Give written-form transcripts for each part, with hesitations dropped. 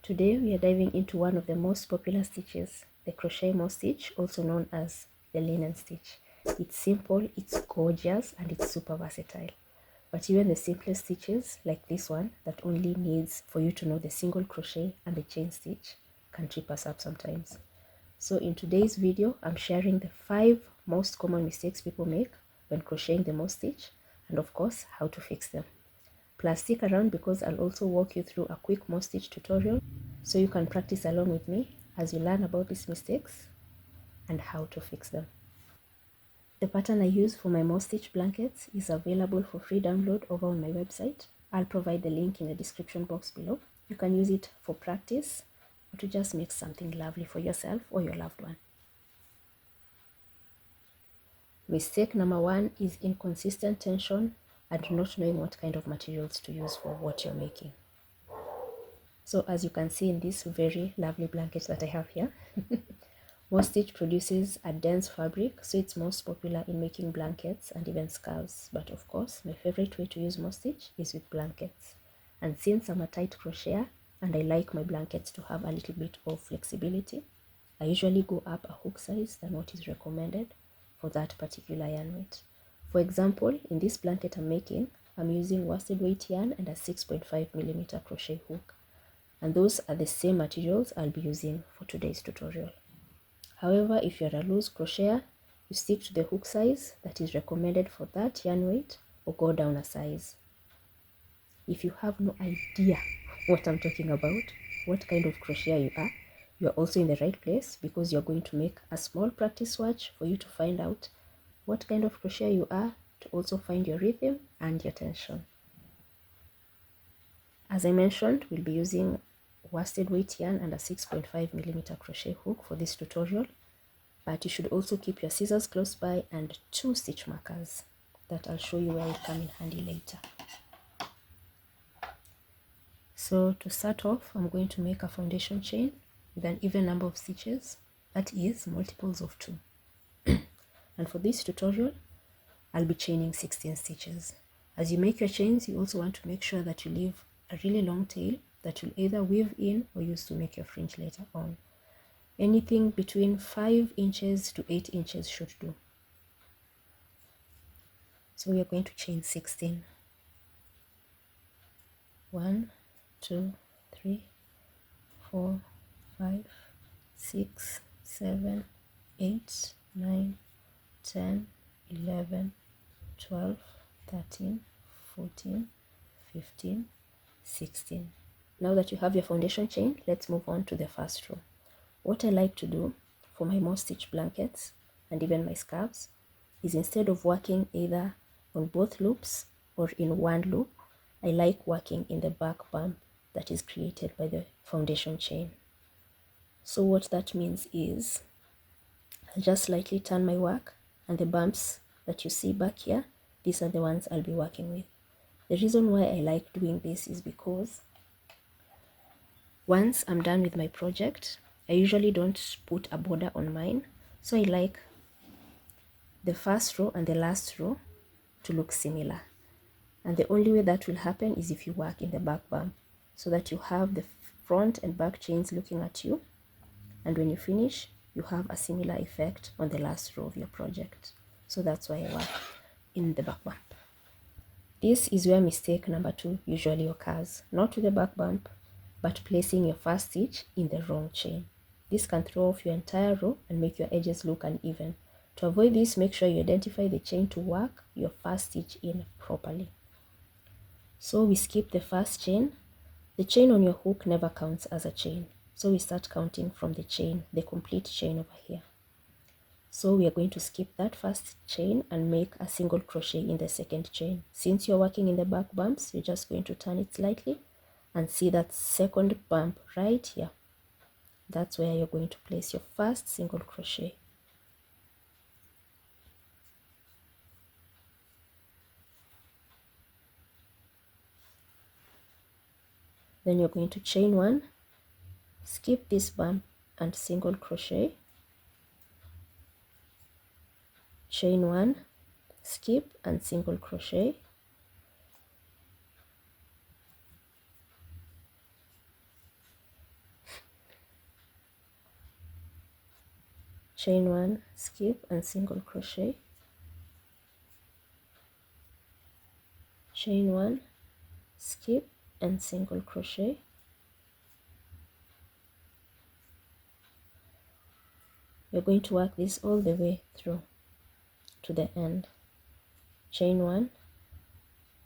Today we are diving into one of the most popular stitches, the crochet moss stitch, also known as the linen stitch. It's simple, it's gorgeous, and it's super versatile. But even the simplest stitches, like this one, that only needs for you to know the single crochet and the chain stitch, can trip us up sometimes. So in today's video, I'm sharing the 5 most common mistakes people make when crocheting the moss stitch, and of course, how to fix them. Plus stick around because I'll also walk you through a quick moss stitch tutorial so you can practice along with me as you learn about these mistakes and how to fix them. The pattern I use for my moss stitch blankets is available for free download over on my website. I'll provide the link in the description box below. You can use it for practice or to just make something lovely for yourself or your loved one. Mistake number 1 is inconsistent tension and not knowing what kind of materials to use for what you're making. So as you can see in this very lovely blanket that I have here, moss stitch produces a dense fabric, so it's most popular in making blankets and even scarves. But of course, my favorite way to use moss stitch is with blankets. And since I'm a tight crocheter and I like my blankets to have a little bit of flexibility, I usually go up a hook size than what is recommended for that particular yarn weight. For example, in this blanket I'm making, I'm using worsted weight yarn and a 6.5mm crochet hook. And those are the same materials I'll be using for today's tutorial. However, if you're a loose crocheter, you stick to the hook size that is recommended for that yarn weight or go down a size. If you have no idea what I'm talking about, what kind of crocheter you are also in the right place because you're going to make a small practice swatch for you to find out what kind of crocheter you are, to also find your rhythm and your tension. As I mentioned, we'll be using worsted weight yarn and a 6.5mm crochet hook for this tutorial, but you should also keep your scissors close by and 2 stitch markers that I'll show you where will come in handy later. So to start off, I'm going to make a foundation chain with an even number of stitches, that is multiples of 2. And for this tutorial, I'll be chaining 16 stitches. As you make your chains, you also want to make sure that you leave a really long tail that you'll either weave in or use to make your fringe later on. Anything between 5 inches to 8 inches should do. So we are going to chain 16. 1, 2, 3, 4, 5, 6, 7, 8, 9, 10, 11, 12, 13, 14, 15, 16. Now that you have your foundation chain, let's move on to the first row. What I like to do for my moss stitch blankets and even my scarves is, instead of working either on both loops or in one loop, I like working in the back bump that is created by the foundation chain. So what that means is I'll just slightly turn my work, and the bumps that you see back here, these are the ones I'll be working with. The reason why I like doing this is because once I'm done with my project, I usually don't put a border on mine, so I like the first row and the last row to look similar. And the only way that will happen is if you work in the back bump, so that you have the front and back chains looking at you, and when you finish, you have a similar effect on the last row of your project. So that's why I work in the back bump. This is where mistake number 2 usually occurs, not with the back bump, but placing your first stitch in the wrong chain. This can throw off your entire row and make your edges look uneven. To avoid this, make sure you identify the chain to work your first stitch in properly. So we skip the first chain. The chain on your hook never counts as a chain, so we start counting from the chain, the complete chain over here. So we are going to skip that first chain and make a single crochet in the second chain. Since you're working in the back bumps, you're just going to turn it slightly and see that second bump right here. That's where you're going to place your first single crochet. Then you're going to chain 1, skip this bump and single crochet, chain 1, skip and single crochet, chain 1, skip and single crochet, chain 1, skip and single crochet, you're going to work this all the way through to the end. Chain 1,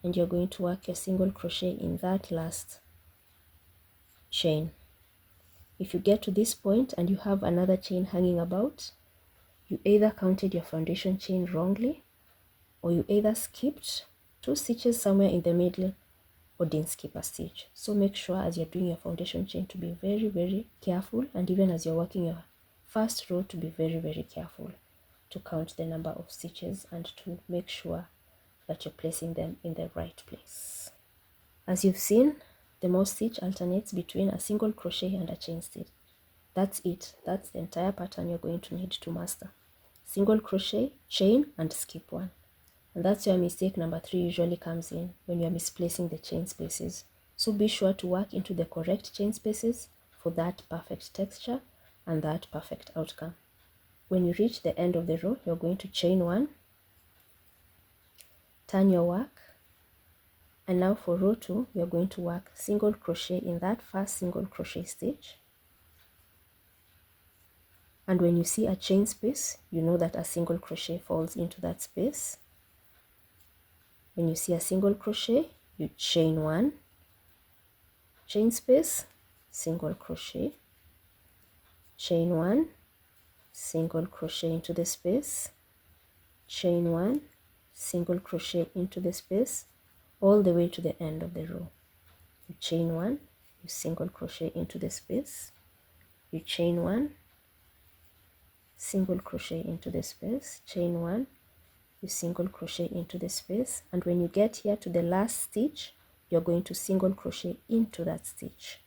and you're going to work your single crochet in that last chain. If you get to this point and you have another chain hanging about, you either counted your foundation chain wrongly, or you either skipped 2 stitches somewhere in the middle, or didn't skip a stitch. So make sure as you're doing your foundation chain to be very careful, and even as you're working your first row to be very careful to count the number of stitches and to make sure that you're placing them in the right place. As you've seen, the Moss stitch alternates between a single crochet and a chain stitch. That's it. That's the entire pattern you're going to need to master. Single crochet, chain, and skip 1. And that's where mistake number 3 usually comes in, when you're misplacing the chain spaces. So be sure to work into the correct chain spaces for that perfect texture and that perfect outcome. When you reach the end of the row, you're going to chain 1, turn your work, and now for row 2, you're going to work single crochet in that first single crochet stitch. And when you see a chain space, you know that a single crochet falls into that space. When you see a single crochet, you chain 1, chain space, single crochet, chain 1, single crochet into the space, chain 1, single crochet into the space, all the way to the end of the row. You chain 1, you single crochet into the space, you chain 1, single crochet into the space, chain 1, you single crochet into the space, and when you get here to the last stitch, you're going to single crochet into that stitch.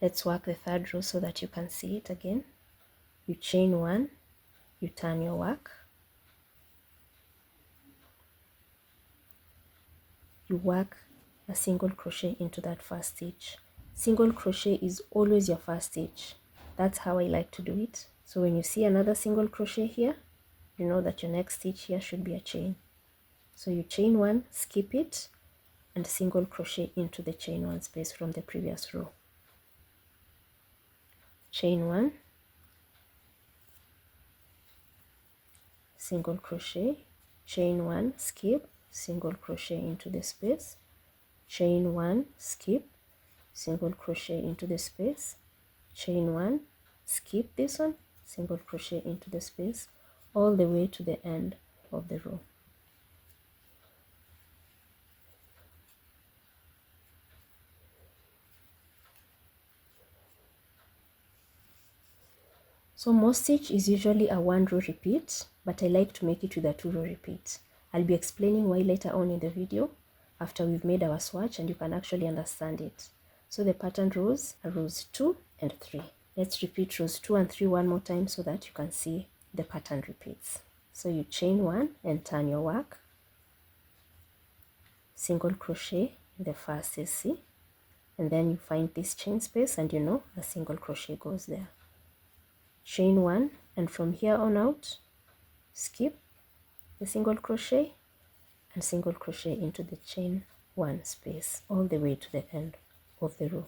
Let's work the third row so that you can see it again. You chain 1, you turn your work, you work a single crochet into that first stitch. Single crochet is always your first stitch. That's how I like to do it. So when you see another single crochet here, you know that your next stitch here should be a chain. So you chain 1, skip it, and single crochet into the chain 1 space from the previous row. Chain 1, single crochet, chain 1, skip, single crochet into the space, chain 1, skip, single crochet into the space, chain 1, skip this one, single crochet into the space, all the way to the end of the row. So Moss stitch is usually a 1 row repeat, but I like to make it with a 2 row repeat. I'll be explaining why later on in the video, after we've made our swatch, and you can actually understand it. So the pattern rows are rows 2 and 3. Let's repeat rows 2 and 3 one more time so that you can see the pattern repeats. So you chain 1 and turn your work, single crochet in the first SC, and then you find this chain space and you know a single crochet goes there. Chain 1, and from here on out, skip the single crochet and single crochet into the chain 1 space all the way to the end of the row.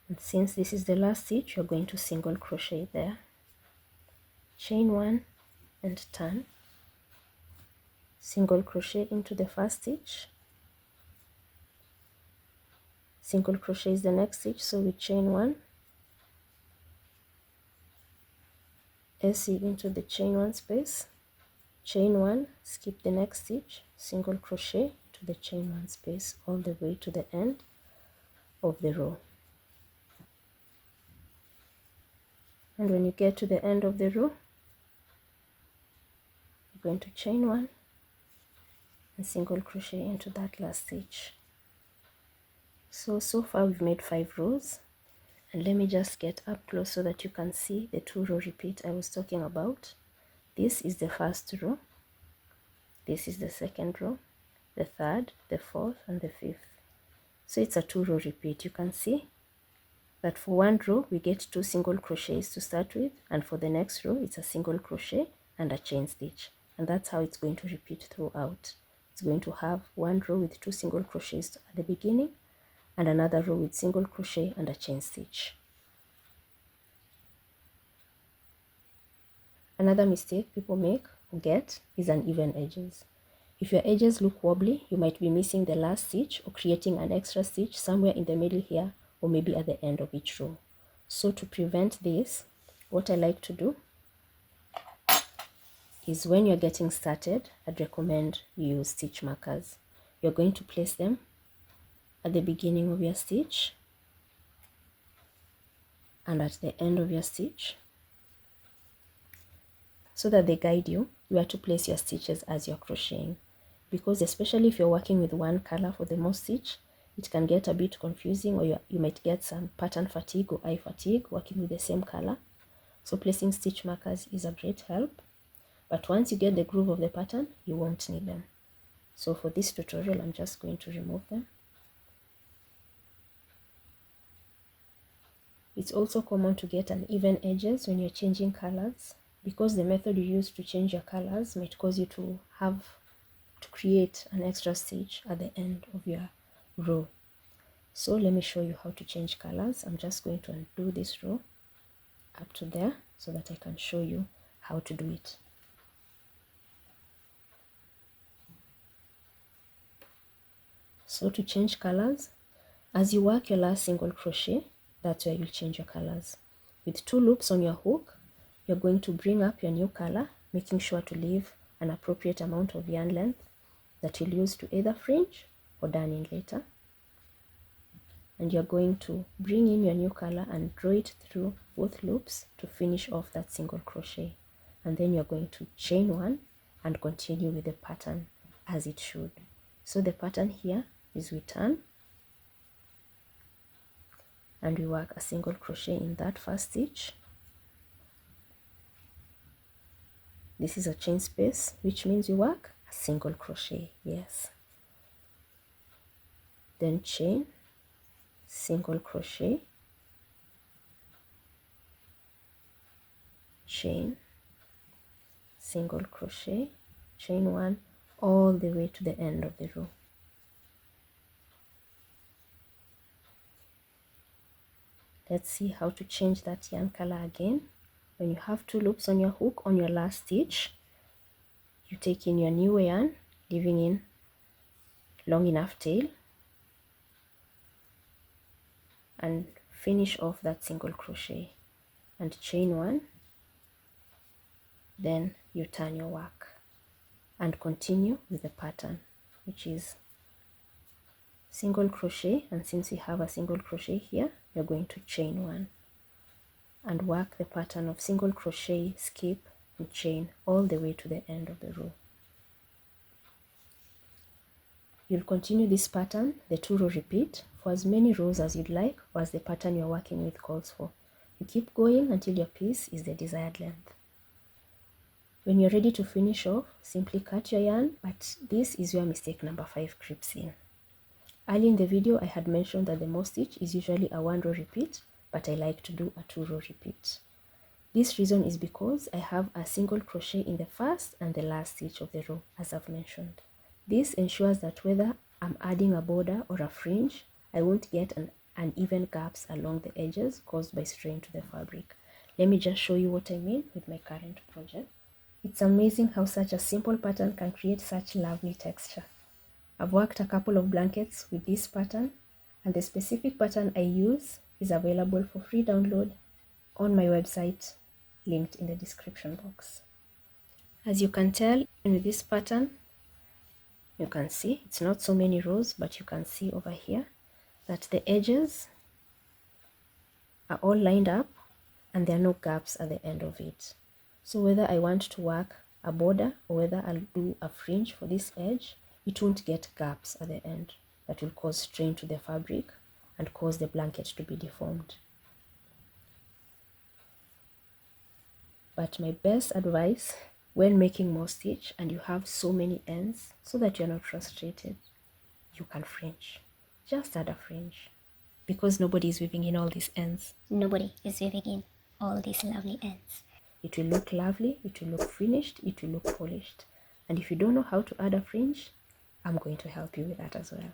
And since this is the last stitch, you're going to single crochet there, chain 1 and turn, single crochet into the first stitch, single crochet is the next stitch, so we chain 1, SC into the chain 1 space, chain 1, skip the next stitch, single crochet to the chain 1 space all the way to the end of the row. And when you get to the end of the row, you're going to chain 1 and single crochet into that last stitch. So far we've made 5 rows, and let me just get up close so that you can see the 2 row repeat I was talking about. This is the first row, this is the second row, the third, the fourth, and the fifth. So it's a 2 row repeat. You can see that for one row we get 2 single crochets to start with, and for the next row it's a single crochet and a chain stitch, and that's how it's going to repeat throughout. It's going to have one row with 2 single crochets at the beginning and another row with single crochet and a chain stitch. Another mistake people make or get is uneven edges. If your edges look wobbly, you might be missing the last stitch or creating an extra stitch somewhere in the middle here or maybe at the end of each row. So to prevent this, what I like to do is when you're getting started, I'd recommend you use stitch markers. You're going to place them at the beginning of your stitch and at the end of your stitch so that they guide you where to place your stitches as you're crocheting. Because especially if you're working with one color for the most stitch, it can get a bit confusing, or you might get some pattern fatigue or eye fatigue working with the same color. So placing stitch markers is a great help, but once you get the groove of the pattern, you won't need them. So for this tutorial, I'm just going to remove them. It's also common to get uneven edges when you're changing colors, because the method you use to change your colors might cause you to create an extra stitch at the end of your row. So let me show you how to change colors. I'm just going to undo this row up to there so that I can show you how to do it. So to change colors, as you work your last single crochet, that's where you'll change your colors. With 2 loops on your hook, you're going to bring up your new color, making sure to leave an appropriate amount of yarn length that you'll use to either fringe or darn in later. And you're going to bring in your new color and draw it through both loops to finish off that single crochet. And then you're going to chain 1 and continue with the pattern as it should. So the pattern here is we turn and we work a single crochet in that first stitch. This is a chain space, which means we work a single crochet, yes. Then chain, single crochet, chain, single crochet, chain 1, all the way to the end of the row. Let's see how to change that yarn color again. When you have 2 loops on your hook on your last stitch, you take in your new yarn, leaving in long enough tail, and finish off that single crochet and chain 1. Then you turn your work and continue with the pattern, which is single crochet, and since we have a single crochet here, you're going to chain 1 and work the pattern of single crochet, skip and chain all the way to the end of the row. You'll continue this pattern, the 2-row repeat, for as many rows as you'd like or as the pattern you're working with calls for. You keep going until your piece is the desired length. When you're ready to finish off, simply cut your yarn, but this is where mistake number 5 creeps in. Early in the video, I had mentioned that the most stitch is usually a 1-row repeat, but I like to do a 2-row repeat. This reason is because I have a single crochet in the first and the last stitch of the row, as I've mentioned. This ensures that whether I'm adding a border or a fringe, I won't get uneven gaps along the edges caused by strain to the fabric. Let me just show you what I mean with my current project. It's amazing how such a simple pattern can create such lovely texture. I've worked a couple of blankets with this pattern, and the specific pattern I use is available for free download on my website, linked in the description box. As you can tell, with this pattern, you can see it's not so many rows, but you can see over here that the edges are all lined up and there are no gaps at the end of it. So whether I want to work a border or whether I'll do a fringe for this edge, it won't get gaps at the end that will cause strain to the fabric and cause the blanket to be deformed. But my best advice when making more stitch and you have so many ends, so that you're not frustrated, you can fringe. Just add a fringe. because nobody is weaving in all these ends. Nobody is weaving in all these lovely ends. It will look lovely, it will look finished, it will look polished. And if you don't know how to add a fringe, I'm going to help you with that as well.